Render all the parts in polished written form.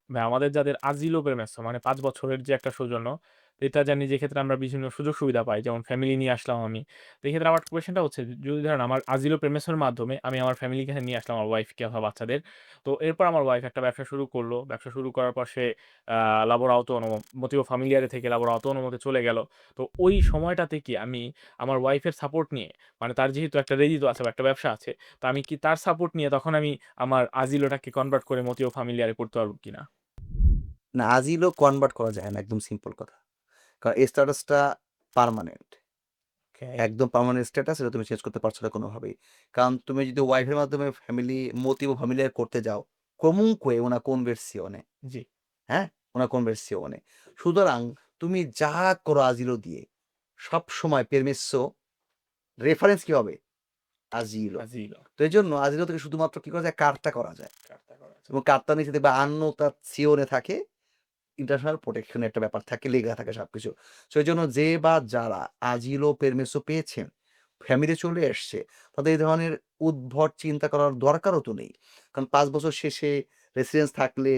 ভাই আমাদের যাদের আজিলো প্রেমেছো মানে ৫ বছরের যে একটা সৌজন্য, এটা জানি যে ক্ষেত্রে আমরা বিভিন্ন সুযোগ সুবিধা পাই। যেমন ফ্যামিলি নিয়ে আসলাম আমি। তো এক্ষেত্রে আমার কোয়েশ্চেনটা হচ্ছে যদি ধরেন আমার আজিলো প্রেমেসোর মাধ্যমে আমি আমার ফ্যামিলিকে নিয়ে আসলাম আমার ওয়াইফকে অথবা বাচ্চাদের। তো এরপর আমার ওয়াইফ একটা ব্যবসা শুরু করল। ব্যবসা শুরু করার পর সে lavoro autonomo, motivo familiare থেকে lavoro autonomo তে চলে গেল। তো ওই সময়টাতে কি আমি আমার ওয়াইফের সাপোর্ট নিয়ে মানে তার যেহেতু একটা রেডিতো আছে বা একটা ব্যবসা আছে, তো আমি কি তার সাপোর্ট নিয়ে তখন আমি আমার আজিলোটাকে কনভার্ট করে মোতিও familiare করতে পারব কিনা? না, আজিলো কনভার্ট করা যায় না, একদম সিম্পল কথা। কারণ এই স্ট্যাটাসটা পার্মানেন্ট। ওকে। একদম পার্মানেন্ট স্ট্যাটাস, এটা তুমি চেঞ্জ করতে পারছো না কোনোভাবেই। কারণ তুমি যদি ওয়াইফের মাধ্যমে motivo familiare করতে যাও, comunque una conversione, জি। হ্যাঁ? una conversione। সুতরাং তুমি যা করো আজিলো দিয়ে, সবসময় permesso রেফারেন্স কি হবে? আজিলো। আজিলো। তো এজন্য আজিলো থেকে শুধুমাত্র কি করা যায়? কার্তা করা যায়। কার্তা করা যায়। এবং কার্তার নিচে দেখবে annotazione থাকে, ইন্টারন্যাশনাল প্রোটেকশন এর একটা ব্যাপার থাকে, লেখা থাকে সবকিছু। সো এজন্য যে বা যারা আজিলো পেরমিসো পেয়েছেন, ফ্যামিলি চলে এসছে, তাদের এই ধরনের উদ্ভট চিন্তা করার দরকারও তো নেই। কারণ ৫ বছর শেষে রেসিডেন্স থাকলে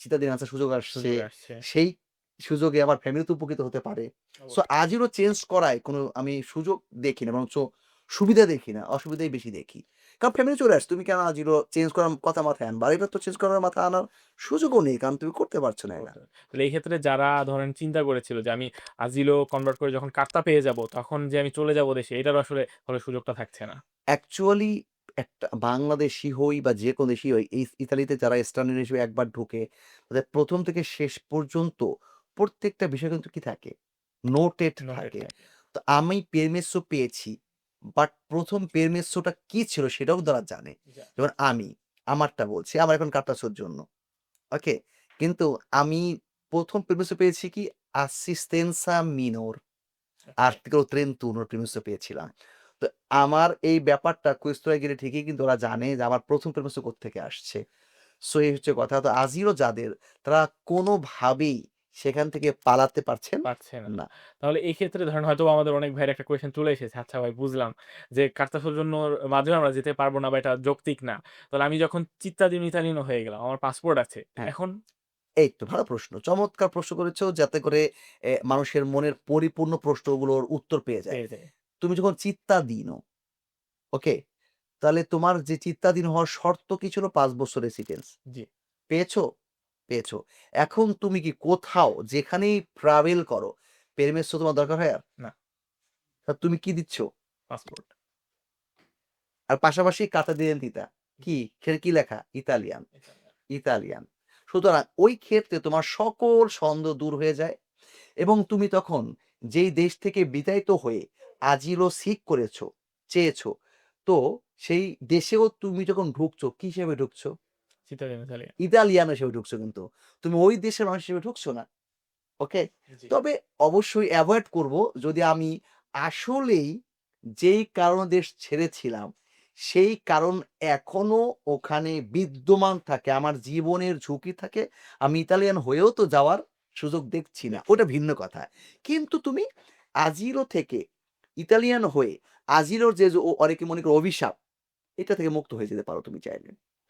চিটাদিন আসার সুযোগ আসছে। সুযোগ আসছে। সেই সুযোগে আবার ফ্যামিলিতে উপকৃত হতে পারে। সো অবশ্যই। আজিলো চেঞ্জ করায় কোনো আমি সুযোগ দেখি না, বরঞ্চ সুবিধা দেখি না, অসুবিধাই বেশি দেখি। কারণ ফ্যামিলি চলে আসছে, তুমি কেন আজিলো চেঞ্জ করার কথা মাথায় আনবা? আর এবার তো চেঞ্জ করার মাথায় আনার সুযোগও নেই, কারণ তুমি করতে পারছো না এটা। করতে হবে। তাহলে এই ক্ষেত্রে যারা ধরেন চিন্তা করেছিল যে আমি আজিলো কনভার্ট করে যখন কার্তা পেয়ে যাব, তখন যে আমি চলে যাব দেশে এটারও আসলে ফলে সুযোগটা থাকছে না। অ্যাকচুয়ালি একটা বাংলাদেশী হই বা যেকোনো দেশই হই, এই ইতালিতে যারা স্ট্যান্ডার্ড হিসেবে একবার ঢোকে, তাদের ১ম থেকে শেষ পর্যন্ত প্রত্যেকটা বিষয় কিন্তু কি থাকে? নোটেড নোটেড থাকে। থাকে। তো আমি পেরমেসো পেয়েছি। বাট ১ম পেরমেসোটা কি ছিল সেটাও তারা জানে। জানে। যেমন আমি, আমারটা বলছি। আমার এখন কার্তাসোর জন্য। ওকে? কিন্তু আমি ১ম পেরমেসো পেয়েছি কি? Assistenza minor ওকে। Articolo 31 পেরমিসো পেয়েছিলাম। তো আমার এই ব্যাপারটা কুইস্টোরায় গেলে ঠিকই কিন্তু ওরা জানে যে আমার ১ম পেরমিসো কোত্থেকে আসছে। সো এই হচ্ছে কথা। তো আজিরও যাদের, তারা কোনোভাবেই সেখান থেকে পালাতে পারছেন পারছে না। না। তাহলে এই ক্ষেত্রে ধরেন হয়তোবা আমাদের অনেক ভাইয়ের একটা কোয়েশ্চেন চলে এসেছে। আচ্ছা ভাই বুঝলাম যে কার্তা সৌজন্যর মাধ্যমে আমরা যেতে পারব না বা এটা যৌক্তিক না। তাহলে আমি যখন চিত্তাধীন ইতালিয়ানো হয়ে গেলাম, আমার পাসপোর্ট আছে। হ্যাঁ, এখন এই তো ভালো প্রশ্ন। চমৎকার প্রশ্ন করেছ, যাতে করে মানুষের মনের পরিপূর্ণ প্রশ্নগুলোর উত্তর পেয়ে যায়। পেয়ে যাই। তুমি যখন চিত্তাধীন, ওকে? তাহলে তোমার যে চিত্তাধীন হওয়ার শর্ত কি ছিল? ৫ বছর রেসিডেন্স। জি। পেয়েছো? পেয়েছো। এখন তুমি কি কোথাও যেখানেই ট্রাভেল করো, পেরমিস তো তোমার দরকার হয় আর? না, তা তুমি কি দিচ্ছ? পাসপোর্ট। আর পাশাপাশি কার্তা d'identità জি। কি? সেটা কি লেখা? Italian, Italian. ইতালিয়ান। সুতরাং ওই ক্ষেত্রে তোমার সকল সন্দেহ দূর হয়ে যায় এবং তুমি তখন যেই দেশ থেকে বিতাড়িত হয়ে আজিলো সিক করেছো, চেয়েছো, তো সেই দেশেও তুমি যখন ঢুকছো, কি হিসেবে ঢুকছো? চিত্তাধীন ইতালিয়ান। ইতালিয়ান হিসেবে ঢুকছো কিন্তু। তুমি ওই দেশের মানুষ হিসেবে ঢুকছো না। ওকে? জি। তবে অবশ্যই এভয়েড করব যদি আমি আসলেই যেই কারণে দেশ ছেড়েছিলাম, সেই কারণ এখনো ওখানে বিদ্যমান থাকে, আমার জীবনের ঝুঁকি থাকে, আমি ইতালিয়ান হয়েও তো যাওয়ার সুযোগ দেখছি না। দেখছি। ওটা ভিন্ন কথা। কিন্তু তুমি আজিলো থেকে ইতালিয়ান হয়ে আজিলোর যে অনেকে মনে করে অভিশাপ, এটা থেকে মুক্ত হয়ে যেতে পারো তুমি চাইলে।